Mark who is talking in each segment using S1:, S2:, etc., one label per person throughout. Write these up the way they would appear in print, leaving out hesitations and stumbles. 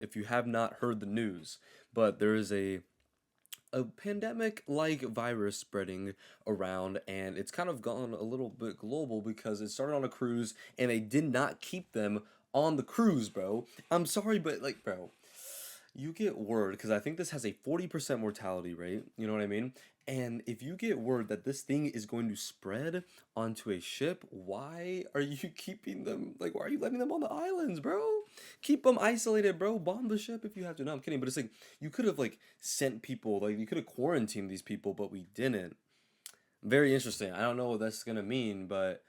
S1: if you have not heard the news, but there is a pandemic like virus spreading around, and it's kind of gone a little bit global because it started on a cruise and they did not keep them on the cruise, bro. I'm sorry, but like, bro, you get word because I think this has a 40% mortality rate, you know what I mean? And if you get word that this thing is going to spread onto a ship, why are you keeping them? Like, why are you letting them on the islands, bro? Keep them isolated, bro. Bomb the ship if you have to. No, I'm kidding, but it's like you could have like sent people, like you could have quarantined these people, but we didn't. Very interesting. I don't know what that's gonna mean, but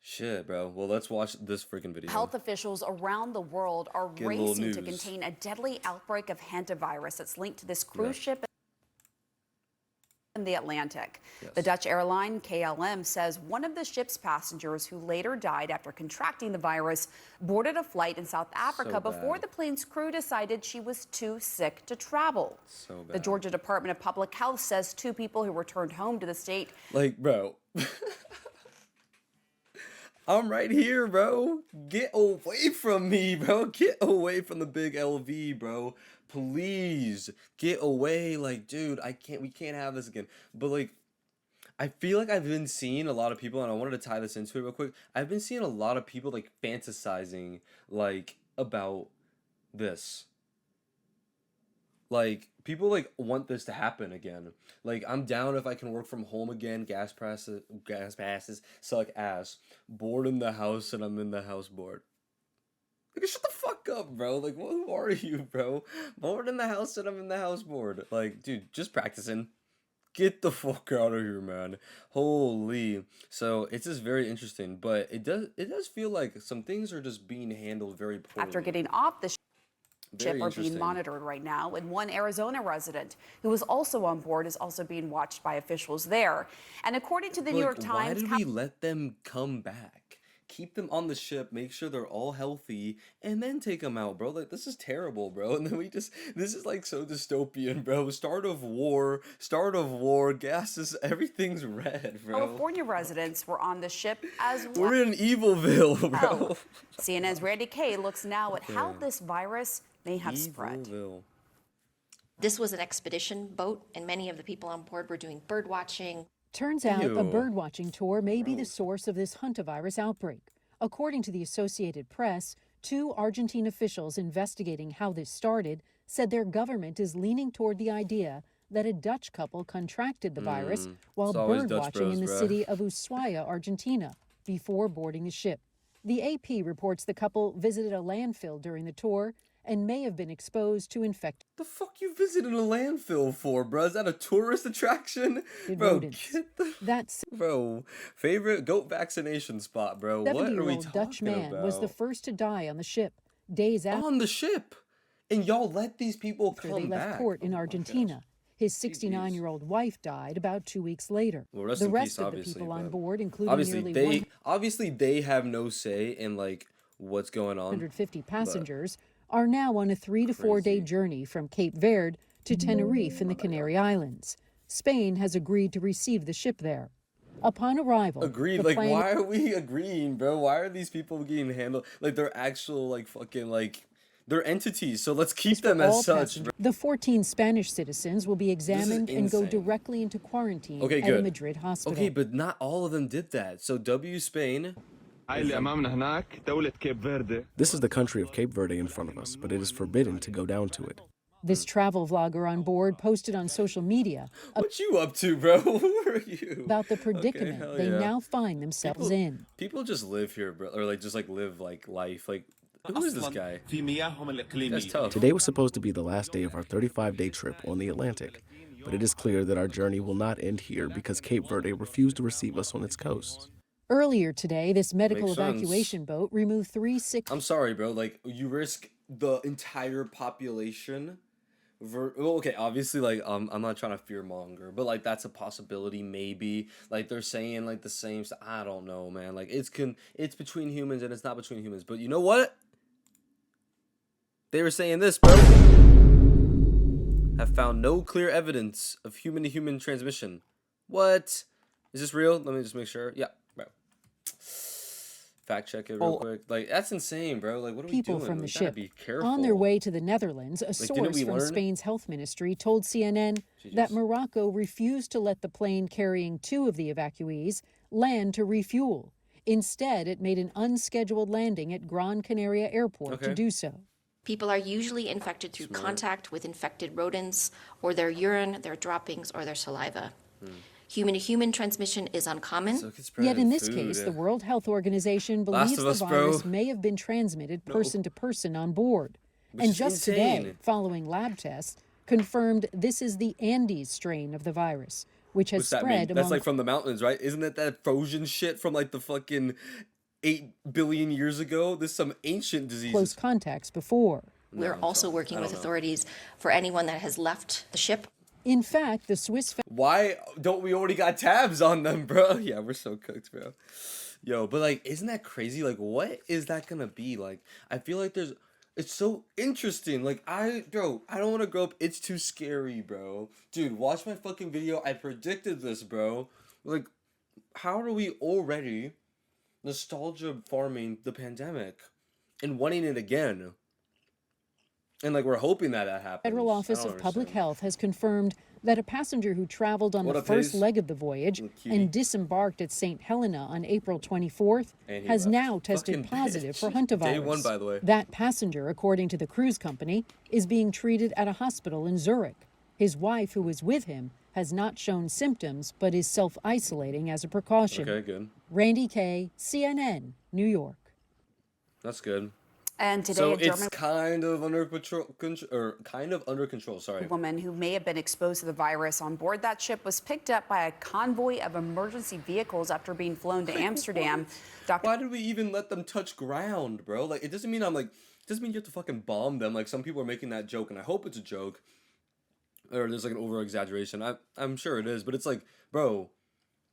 S1: shit, bro. Well, let's watch this freaking video.
S2: Health officials around the world are
S1: Get a little
S2: racing to
S1: news.
S2: contain a deadly outbreak of hantavirus that's linked to this cruise ship in the Atlantic.
S1: Yes.
S2: The Dutch airline KLM says one of the ship's passengers, who later died after contracting the virus, boarded a flight in South Africa before the plane's crew decided she was too sick to travel.
S1: So bad.
S2: The Georgia Department of Public Health says 2 people who returned home to the state.
S1: Like, bro. I'm right here, bro. Get away from me, bro. Get away from the big LV, bro. Please get away. Like, dude, we can't have this again. But like, I feel like I've been seeing a lot of people, and I wanted to tie this into it real quick. I've been seeing a lot of people like fantasizing like about this. Like, people like want this to happen again. Like, I'm down if I can work from home again. Gas passes suck ass. Bored in the house and I'm in the house bored. Like, shut the fuck up, bro. Like, who are you, bro? Bored in the house and I'm in the house bored. Like, dude, just practicing. Get the fuck out of here, man. Holy. So it's just very interesting, but it does feel like some things are just being handled very poorly.
S2: After getting off the
S1: Very
S2: ship are being monitored right now, and one Arizona resident who was also on board is also being watched by officials there. And according to the New York Times,
S1: why did we let them come back? Keep them on the ship, make sure they're all healthy, and then take them out, bro. Like, this is terrible, bro. And then this is like so dystopian, bro. Start of war, gases, everything's red, bro.
S2: California residents were on the ship as well.
S1: We're in Evilville, bro.
S2: CNN's Randy Kay looks now at how this virus may have spread.
S1: Evilville.
S3: This was an expedition boat, and many of the people on board were doing bird watching.
S4: Turns out
S1: Ew.
S4: a birdwatching tour may be the source of this hantavirus outbreak. According to the Associated Press, 2 Argentine officials investigating how this started said their government is leaning toward the idea that a Dutch couple contracted the virus while birdwatching in the city of Ushuaia, Argentina, before boarding the ship. The AP reports the couple visited a landfill during the tour and may have been exposed to infected
S1: The fuck you visiting a landfill for, bro? Is that a tourist attraction? Bro,
S4: rodents.
S1: get the...
S4: That's
S1: Bro, favorite goat vaccination spot, bro. What are we
S4: 70-year-old
S1: talking
S4: Dutch man
S1: about?
S4: was the first to die on the ship days after
S1: On the ship, and y'all let these people
S4: they
S1: come
S4: left
S1: back.
S4: port in
S1: Oh my
S4: Argentina.
S1: gosh.
S4: His 69-year-old wife died about 2 weeks later.
S1: Well, rest
S4: The
S1: in
S4: rest
S1: peace,
S4: of the
S1: obviously,
S4: people on
S1: but
S4: board, including
S1: obviously
S4: nearly
S1: they have no say in like what's going on.
S4: 150 passengers, are now on a 3 to 4 day journey from Cape Verde to Tenerife in the Canary Islands. Spain has agreed to receive the ship there. Upon arrival,
S1: Agreed.
S4: the
S1: Like,
S4: plan
S1: why are we agreeing, bro? Why are these people getting handled like they're actual like fucking like they're entities? So let's keep them as
S4: all
S1: such.
S4: passengers. The 14 Spanish citizens will be examined and go
S1: insane.
S4: directly into quarantine
S1: Okay,
S4: at
S1: good.
S4: a Madrid hospital.
S1: Okay, but not all of them did that. So W Spain.
S5: This is the country of Cape Verde in front of us, but it is forbidden to go down to it.
S4: This travel vlogger on board posted on social media
S1: What you up to, bro? Who are you?
S4: about the predicament
S1: hell
S4: they
S1: yeah.
S4: now find themselves in.
S1: People just live here, bro, or like just like live like life. Like, who is this guy? That's tough.
S5: Today was supposed to be the last day of our 35-day trip on the Atlantic, but it is clear that our journey will not end here because Cape Verde refused to receive us on its coasts.
S4: Earlier today, this medical
S1: Makes sense.
S4: evacuation boat removed 3 sick
S1: I'm sorry, bro. Like, you risk the entire population. Well, okay, obviously, like, I'm not trying to fearmonger, but like that's a possibility. Maybe like they're saying like the same stuff. I don't know, man. Like it's between humans and it's not between humans. But you know what? They were saying this, bro. Have found no clear evidence of human-to-human transmission. What? Is this real? Let me just make sure. Yeah, bro. fact check it real quick. Like, that's insane, bro. Like, what are we
S4: people
S1: doing?
S4: from the
S1: We gotta
S4: ship.
S1: be careful.
S4: On their way to the Netherlands, a
S1: didn't
S4: source
S1: we
S4: from
S1: learn?
S4: Spain's health ministry told CNN that Morocco refused to let the plane carrying 2 of the evacuees land to refuel. Instead, it made an unscheduled landing at Gran Canaria Airport to do so.
S3: People are usually infected through contact with infected rodents, or their urine, their droppings, or their saliva. Human-to-human transmission is uncommon.
S4: Yet in this case, the World Health Organization believes the virus may have been transmitted person to person on board. And just today, following lab tests, confirmed this is the Andes strain of the virus, which has spread among...
S1: That's like from the mountains, right? Isn't it that frozen shit from like the fucking 8 billion years ago? This is some ancient disease.
S4: Close contacts before.
S3: We're also working with authorities for anyone that has left the ship.
S4: In fact, the Swiss...
S1: Why don't we already got tabs on them, bro? Yeah, we're so cooked, bro. Yo, but like, isn't that crazy? Like, what is that gonna be? Like, I feel like there's... It's so interesting. Like, I don't want to grow up. It's too scary, bro. Dude, watch my fucking video. I predicted this, bro. Like, how are we already nostalgia farming the pandemic and wanting it again? And, like, we're hoping that happens.
S4: Federal Office of Public Health has confirmed that a passenger who traveled on the first leg of the voyage and disembarked at St. Helena on April 24th has now tested positive for Hantavirus.
S1: Day 1, by the way.
S4: That passenger, according to the cruise company, is being treated at a hospital in Zurich. His wife, who was with him, has not shown symptoms but is self-isolating as a precaution.
S1: Okay, good.
S4: Randy Kay, CNN, New York.
S1: That's good.
S2: And today,
S1: so
S2: a German
S1: it's kind of under control. Sorry.
S2: woman who may have been exposed to the virus on board that ship was picked up by a convoy of emergency vehicles after being flown to Amsterdam.
S1: Why did we even let them touch ground, bro? Like, it doesn't mean it doesn't mean you have to fucking bomb them. Like, some people are making that joke, and I hope it's a joke, or there's like an over exaggeration. I'm sure it is, but it's like, bro,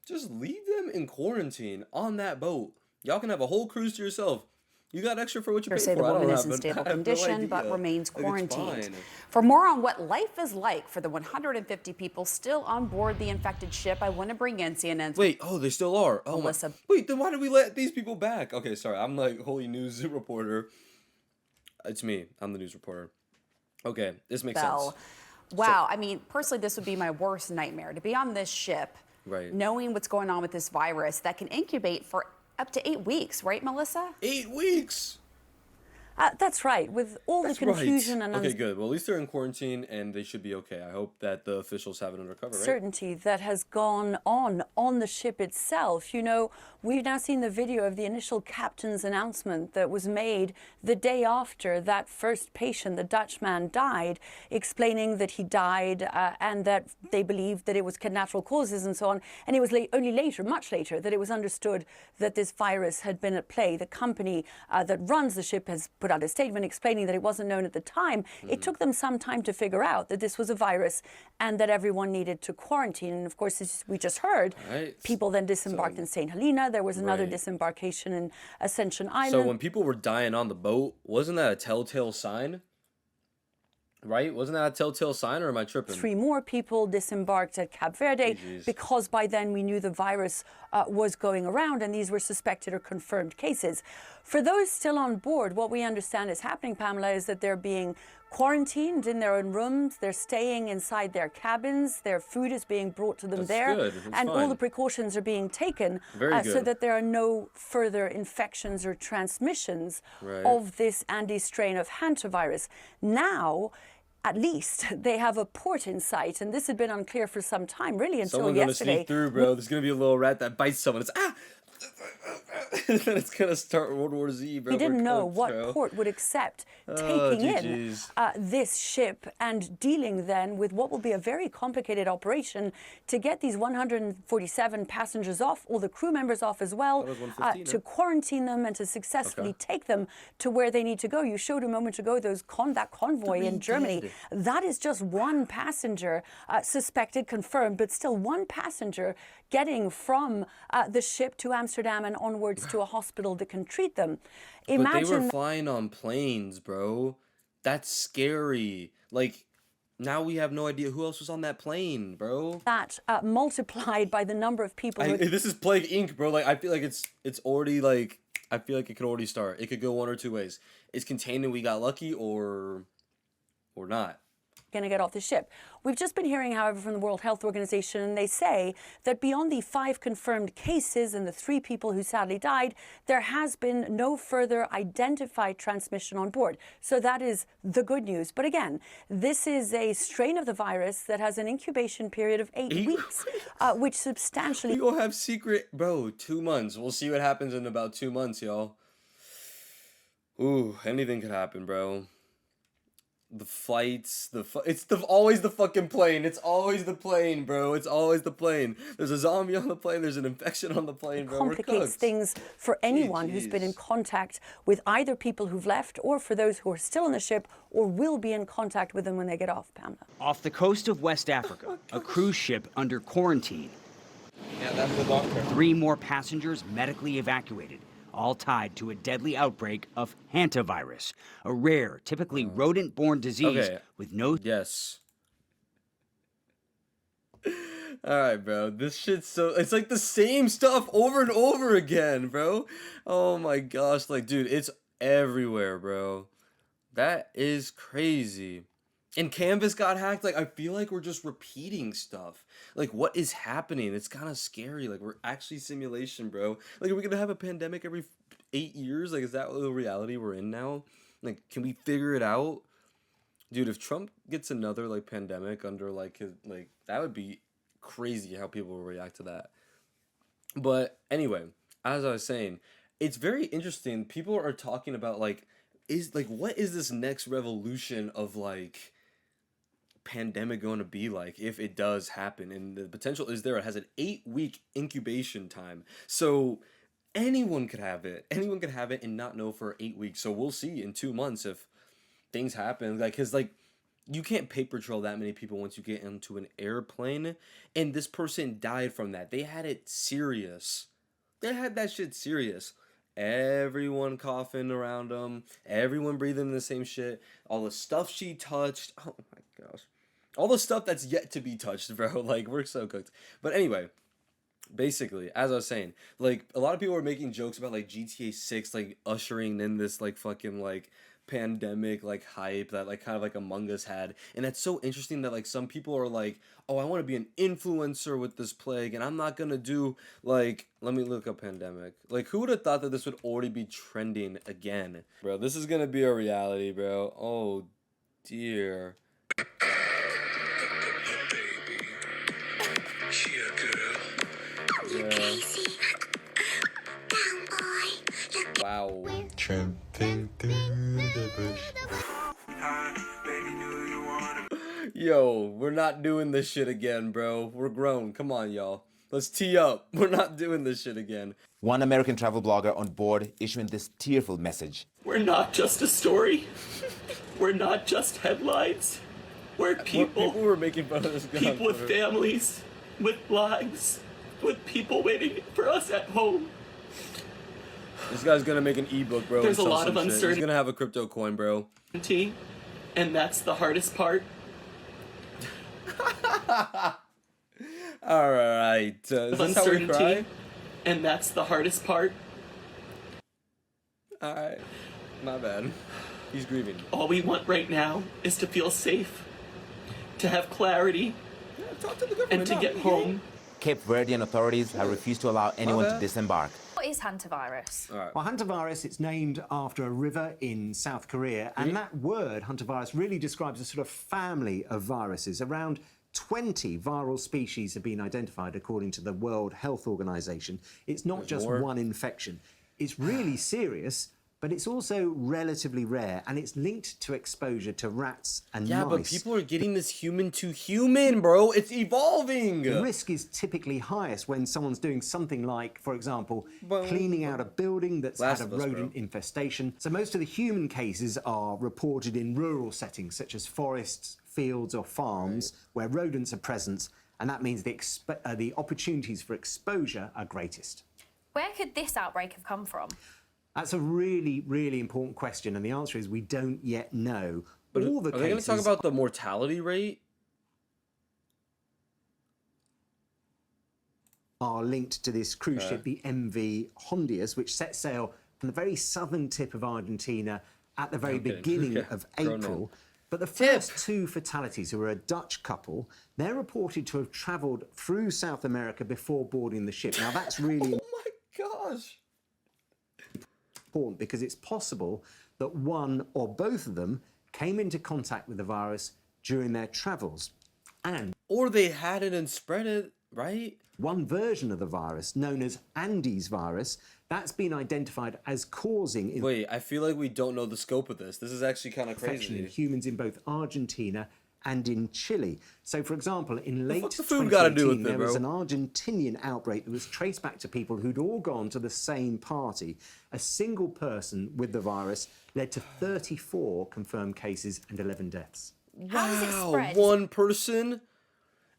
S1: just leave them in quarantine on that boat. Y'all can have a whole cruise to yourself. You got extra for what you paid for.
S2: Say the woman is in stable condition but remains quarantined. For more on what life is like for the 150 people still on board the infected ship, I want to bring in CNN's...
S1: Wait, they still are? Oh,
S2: Melissa.
S1: Wait, then why did we let these people back? Okay, sorry, I'm like holy news reporter. It's me. I'm the news reporter. Okay, this makes sense.
S2: Wow, I mean, personally, this would be my worst nightmare, to be on this ship, knowing what's going on with this virus that can incubate for up to 8 weeks, right, Melissa?
S1: 8 weeks?
S6: That's right. With all the confusion and
S1: okay, good. Well, at least they're in quarantine and they should be okay. I hope that the officials have it under cover, right?
S6: Certainty that has gone on the ship itself. You know, we've now seen the video of the initial captain's announcement that was made the day after that first patient, the Dutchman, died, explaining that he died and that they believed that it was natural causes and so on. And it was only later, much later, that it was understood that this virus had been at play. The company that runs the ship has put out a statement explaining that it wasn't known at the time. It took them some time to figure out that this was a virus and that everyone needed to quarantine. And of course, as we just heard, people then disembarked in St. Helena. There was another disembarkation in Ascension Island.
S1: So when people were dying on the boat, wasn't that a telltale sign? Right? Wasn't that a telltale sign, or am I tripping?
S6: 3 more people disembarked at Cape Verde because by then we knew the virus was going around and these were suspected or confirmed cases. For those still on board, what we understand is happening, Pamela, is that they're being quarantined in their own rooms. They're staying inside their cabins. Their food is being brought to them and all the precautions are being taken so that there are no further infections or transmissions of this Andes strain of hantavirus. Now, at least they have a port in sight, and this had been unclear for some time, really, until yesterday.
S1: Someone's gonna sneak through, bro. There's gonna be a little rat that bites someone. It's and then it's gonna start World War Z, bro.
S6: We didn't know what port would accept taking in this ship and dealing then with what will be a very complicated operation to get these 147 passengers off, all the crew members off as well, to quarantine them and to successfully take them to where they need to go. You showed a moment ago that convoy in Germany. That is just one passenger suspected, confirmed, but still one passenger getting from the ship to Amsterdam and onwards to a hospital that can treat them.
S1: But they were flying on planes, bro. That's scary. Like, now we have no idea who else was on that plane, bro.
S6: That multiplied by the number of people.
S1: This is Plague Inc., bro. Like, I feel like it's already like I feel like it could already start. It could go one or two ways. It's contained and we got lucky, or not.
S6: Going to get off the ship. We've just been hearing, however, from the World Health Organization, and they say that beyond the 5 confirmed cases and the 3 people who sadly died, there has been no further identified transmission on board. So that is the good news. But again, this is a strain of the virus that has an incubation period of 8 weeks, which substantially...
S1: We will have secret, bro, 2 months. We'll see what happens in about 2 months, y'all. Ooh, anything could happen, bro. The flights, it's always the fucking plane. It's always the plane, bro. It's always the plane. There's a zombie on the plane. There's an infection on the plane, bro.
S6: Complicates things for anyone who's been in contact with either people who've left or for those who are still on the ship or will be in contact with them when they get off, Pamela.
S7: Off the coast of West Africa, a cruise ship under quarantine.
S8: Yeah, that's the doctor.
S7: 3 more passengers medically evacuated, all tied to a deadly outbreak of hantavirus, a rare, typically rodent-borne disease with no...
S1: Yes. Alright, bro. This shit's so... It's like the same stuff over and over again, bro. Oh my gosh. Like, dude, it's everywhere, bro. That is crazy. And Canvas got hacked. Like, I feel like we're just repeating stuff. Like, what is happening? It's kind of scary. Like, we're actually simulation, bro. Like, are we gonna have a pandemic every 8 years? Like, is that the reality we're in now? Like, can we figure it out? Dude, if Trump gets another, like, pandemic under, like, his, like, that would be crazy how people will react to that. But, anyway, as I was saying, it's very interesting. People are talking about, like, what is this next revolution of, like, pandemic going to be like if it does happen? And the potential is there. It has an 8-week incubation time, so anyone could have it and not know for 8 weeks. So we'll see in 2 months if things happen, like, because, like, you can't paper trail that many people once you get into an airplane, and this person died from that. They had it serious. They had that shit serious. Everyone coughing around them, everyone breathing the same shit, all the stuff she touched. Oh my gosh. All the stuff that's yet to be touched, bro. Like, we're so cooked. But anyway, basically, as I was saying, like, a lot of people are making jokes about, like, GTA 6, like, ushering in this, like, fucking, like, pandemic, like, hype that, like, kind of like Among Us had. And that's so interesting that, like, some people are like, oh, I want to be an influencer with this plague, and I'm not gonna do, like, let me look up pandemic. Like, who would have thought that this would already be trending again? Bro, this is gonna be a reality, bro. Oh, dear. Yeah. Wow.
S8: Tramping through the bush.
S1: Yo, we're not doing this shit again, bro. We're grown. Come on, y'all. Let's tee up. We're not doing this shit again.
S9: One American travel blogger on board issuing this tearful message.
S10: We're not just a story. We're not just headlines. We're people.
S1: People were making fun of this guy.
S10: People with families, with lives, with people waiting for us at home.
S1: This guy's gonna make an ebook, bro.
S10: There's a lot of
S1: shit.
S10: uncertainty.
S1: He's gonna have a crypto coin, bro.
S10: And that's the hardest part.
S1: Alright. Is this how we cry?
S10: And that's the hardest part.
S1: Alright. My bad. He's grieving.
S10: All we want right now is to feel safe, to have clarity,
S1: talk to the
S10: and to get home.
S9: Cape Verdean authorities have refused to allow anyone to disembark.
S2: What is hantavirus?
S1: All right.
S11: Well, hantavirus, it's named after a river in South Korea, and that word, hantavirus, really describes a sort of family of viruses. Around 20 viral species have been identified according to the World Health Organization. It's not just one infection. It's really serious, but it's also relatively rare, and it's linked to exposure to rats and mice.
S1: Yeah, but people are getting this human to human, bro. It's evolving.
S11: The risk is typically highest when someone's doing something like, for example, cleaning out a building that's had a rodent infestation. So most of the human cases are reported in rural settings, such as forests, fields or farms, where rodents are present, and that means the opportunities for exposure are greatest.
S2: Where could this outbreak have come from?
S11: That's a really, really important question, and the answer is we don't yet know. But all the
S1: are they going to talk about the mortality rate?
S11: Are linked to this cruise ship, the MV Hondius, which set sail the very southern tip of Argentina at the very beginning of April. But the first two fatalities, who were a Dutch couple, they're reported to have travelled through South America before boarding the ship. Now, that's really important because it's possible that one or both of them came into contact with the virus during their travels.
S1: Or they had it and spread it, right?
S11: One version of the virus, known as Andes virus, that's been identified as causing...
S1: Wait, I feel like we don't know the scope of this. This is actually kind of crazy.
S11: ...in humans in both Argentina and in Chile. So, for example, in late
S1: 2018,
S11: there was an Argentinian outbreak that was traced back to people who'd all gone to the same party. A single person with the virus led to 34 confirmed cases and 11 deaths.
S2: How does it spread?
S1: One person?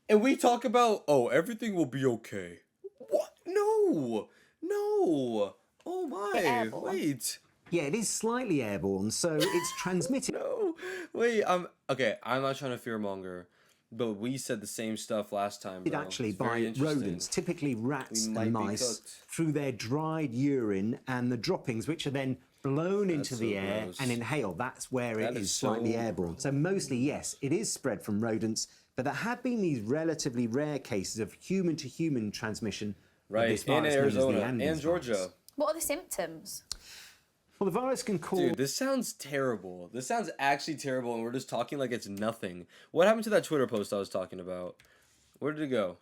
S1: And we talk about, oh, everything will be okay. What? No. No. Oh my. Wait.
S11: Yeah, it is slightly airborne, so it's transmitted.
S1: No. Wait, okay, I'm not trying to fearmonger, but we said the same stuff last time, bro.
S11: Actually by rodents, typically rats and mice, through their dried urine and the droppings, which are then blown into the air and inhaled. That's where it is slightly airborne. So mostly, yes, it is spread from rodents, but there have been these relatively rare cases of human-to-human transmission of this virus,
S1: in Arizona
S11: and
S1: Georgia.
S11: Virus.
S2: What are the symptoms?
S11: Well, the virus can cause...
S1: Dude, this sounds terrible. This sounds actually terrible, and we're just talking like it's nothing. What happened to that Twitter post I was talking about? Where did it go?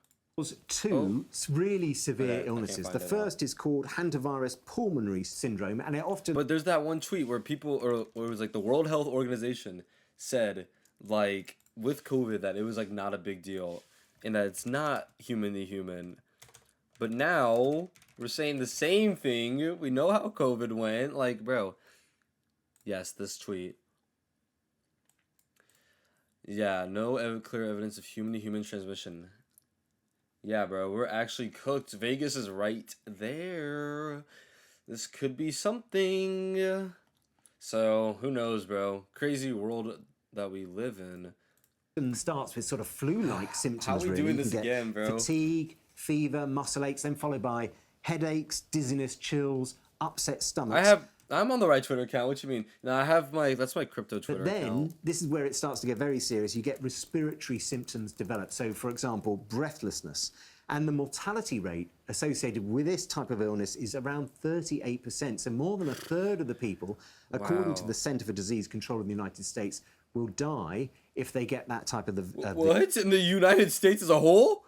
S11: Two really severe illnesses. The first is called Hantavirus pulmonary syndrome, and it often...
S1: But there's that one tweet where people, or it was like the World Health Organization said, like, with COVID, that it was like not a big deal, and that it's not human to human. But now we're saying the same thing. We know how COVID went. Like, bro. Yes, this tweet. Yeah, no clear evidence of human-to-human transmission. Yeah, bro, we're actually cooked. Vegas is right there. This could be something. So, who knows, bro? Crazy world that we live in.
S11: It starts with sort of flu-like symptoms.
S1: How are we doing this again, bro?
S11: Fatigue, fever, muscle aches, then followed by headaches, dizziness, chills, upset stomachs.
S1: I'm on the right Twitter account. What you mean? Now that's my crypto Twitter account.
S11: But then, this is where it starts to get very serious. You get respiratory symptoms develop. So, for example, breathlessness. And the mortality rate associated with this type of illness is around 38%. So more than a third of the people, according to the Centre for Disease Control in the United States, will die if they get that type of
S1: What? In the United States as a whole?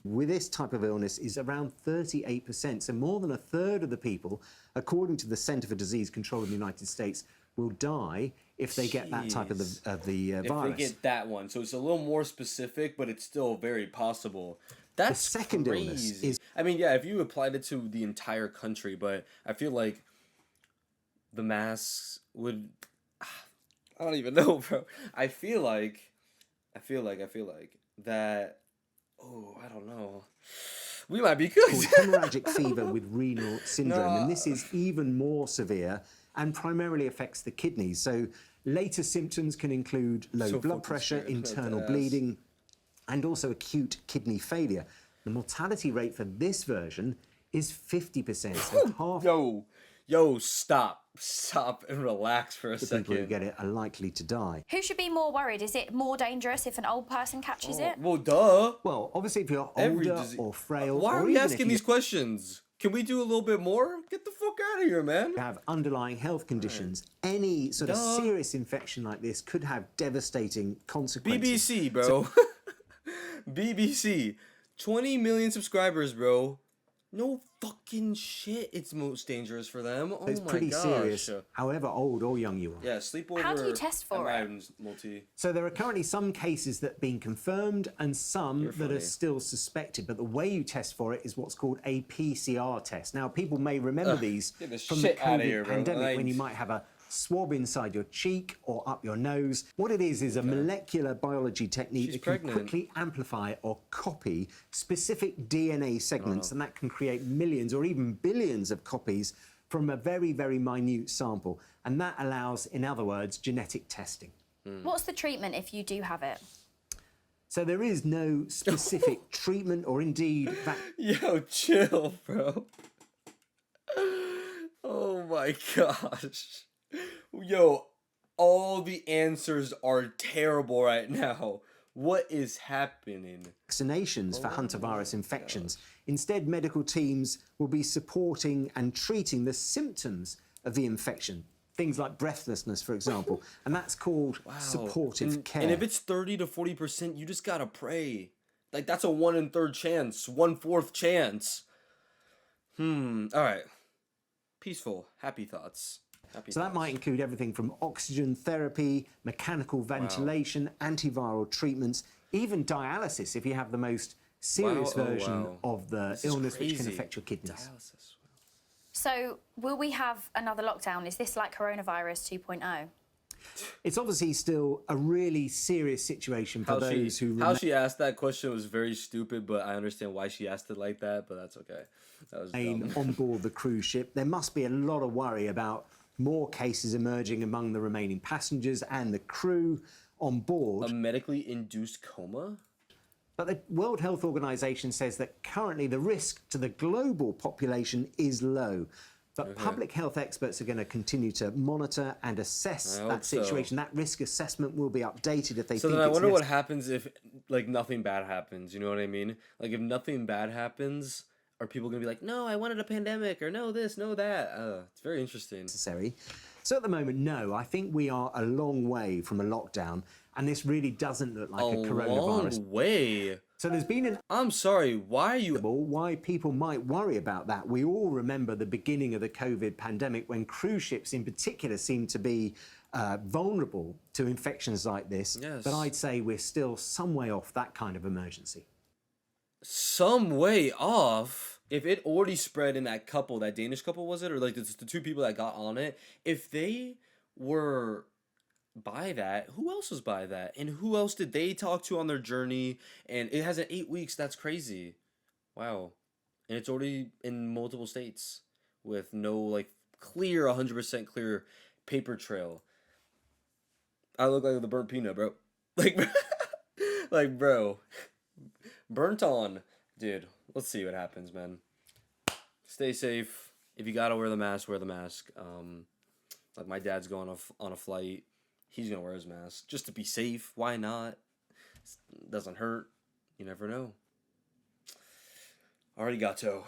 S11: With this type of illness is around 38%. So more than a third of the people, according to the Centre for Disease Control in the United States, will die if they get that type of the virus.
S1: If they get that one. So it's a little more specific, but it's still very possible. That's
S11: the second
S1: crazy.
S11: illness is...
S1: I mean, yeah, if you applied it to the entire country, but I feel like the masks would... I don't even know, bro. I feel like that... Oh, I don't know. We might be good.
S11: Hemorrhagic fever with renal syndrome, and this is even more severe and primarily affects the kidneys. So later symptoms can include low blood pressure, internal bleeding, and also acute kidney failure. The mortality rate for this version is 50%. So half
S1: Yo, stop and relax for a
S11: the
S1: second.
S11: people who get it are likely to die.
S12: Who should be more worried? Is it more dangerous if an old person catches it?
S1: Well, duh.
S11: Well, obviously, if you're older or frail...
S1: Why are we asking these questions? Can we do a little bit more? Get the fuck out of here, man.
S11: Have underlying health conditions. Any sort of serious infection like this could have devastating consequences.
S1: BBC, bro. BBC. 20 million subscribers, bro. No fucking shit. It's most dangerous for them. Oh
S11: it's
S1: my
S11: pretty
S1: gosh.
S11: Serious, however old or young you are.
S1: Yeah, sleepover.
S12: How do you test for it?
S11: So there are currently some cases that have been confirmed and some that are still suspected. But the way you test for it is what's called a PCR test. Now, people may remember these from the COVID pandemic when you might have a swab inside your cheek or up your nose. What it is a molecular biology technique that can quickly amplify or copy specific DNA segments, and that can create millions or even billions of copies from a very, very minute sample. And that allows, in other words, genetic testing.
S12: What's the treatment if you do have it?
S11: So there is no specific treatment or indeed...
S1: Yo, chill, bro. Oh my gosh. Yo, all the answers are terrible right now. What is happening?
S11: Vaccinations for hantavirus infections. Instead, medical teams will be supporting and treating the symptoms of the infection. Things like breathlessness, for example. And that's called supportive care.
S1: And if it's 30 to 40%, you just gotta pray. Like, that's a 1 in 3 chance, 1/4 chance. All right. Peaceful, happy thoughts.
S11: So that might include everything from oxygen therapy, mechanical ventilation, antiviral treatments, even dialysis if you have the most serious version of the illness which can affect your kidneys.
S1: Dialysis.
S12: So, will we have another lockdown? Is this like coronavirus 2.0?
S11: It's obviously still a really serious situation for those who...
S1: How she asked that question was very stupid, but I understand why she asked it like that, but that's okay. That was dumb.
S11: On board the cruise ship. There must be a lot of worry about more cases emerging among the remaining passengers and the crew on board.
S1: A medically induced coma?
S11: But the World Health Organization says that currently the risk to the global population is low. But public health experts are going to continue to monitor and assess that situation. That risk assessment will be updated if they think it's...
S1: So then I wonder what happens if, like, nothing bad happens, you know what I mean? Like, if nothing bad happens, are people going to be like, no, I wanted a pandemic, or no this, no that? It's very interesting.
S11: Necessary. So at the moment, no, I think we are a long way from a lockdown, and this really doesn't look like a coronavirus.
S1: Long way?
S11: So there's been an...
S1: I'm sorry, why are you...
S11: Why people might worry about that. We all remember the beginning of the COVID pandemic when cruise ships in particular seemed to be vulnerable to infections like this.
S1: Yes.
S11: But I'd say we're still some way off that kind of emergency.
S1: Some way off? If it already spread in that couple, that Danish couple, was it? Or like the 2 people that got on it? If they were... by that, who else was by that, and who else did they talk to on their journey? And it hasn't 8 weeks. That's crazy. Wow. And it's already in multiple states with no like clear 100% clear paper trail. I look like the burnt peanut, bro. Like bro, burnt on, dude. Let's see what happens, man. Stay safe. If you gotta wear the mask, wear the mask. Like my dad's going on a flight. He's gonna wear his mask just to be safe. Why not? It doesn't hurt. You never know. Arigato.